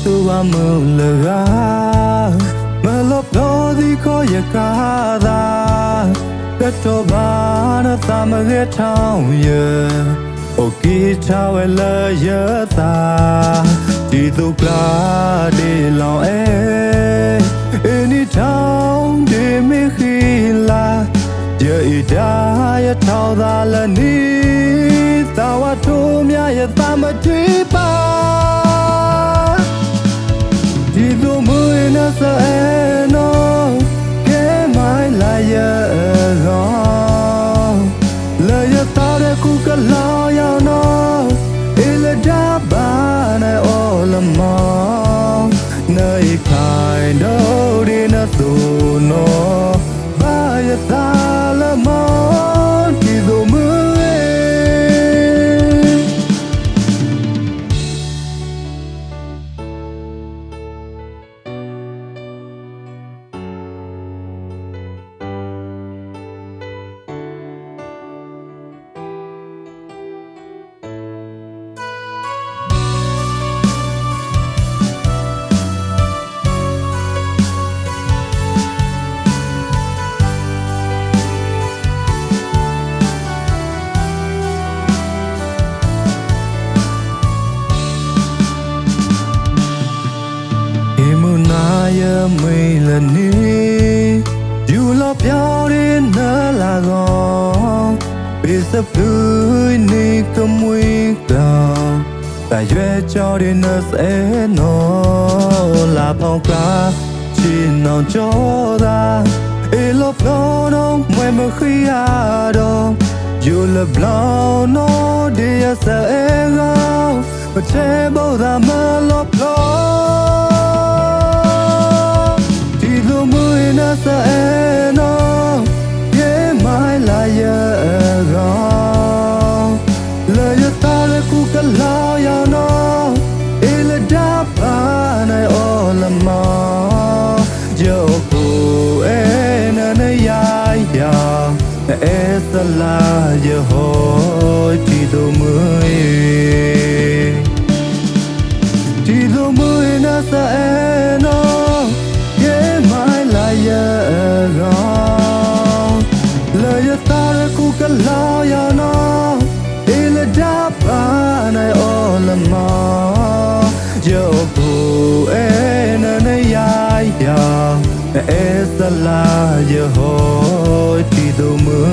tu amulaga melopodi ko yakada kato bana tamage town ye oki chawela yata di tu kla de long any town de me khila ye ida ya taw da la ni tawa to mya ya tamatri pa no ke mai la ya ro la ya ta de ku ka la ya no il da ba na all ma na I kai no de na tu no ba ya ta la ma ti do mu mây là ni dù lo piao đi nỡ là gò bị sập đuôi ni cầm nguy cao tại duyên cho đi nỡ sẽ nó là phong ca chỉ nào cho ta e lốp nó nông mày mà khi à đâu dù là bao nó đi sẽ gao mà che bao ra mơ lốp nó sa no ye mai la ya ga la ya ta le ku ka la ya no il da pa na all ma yo ku na na ya ya e sa la ya ho ti do mu na sa no la ya no il da pa na all ma yo ku na na ya ya e sa la yo ti do mu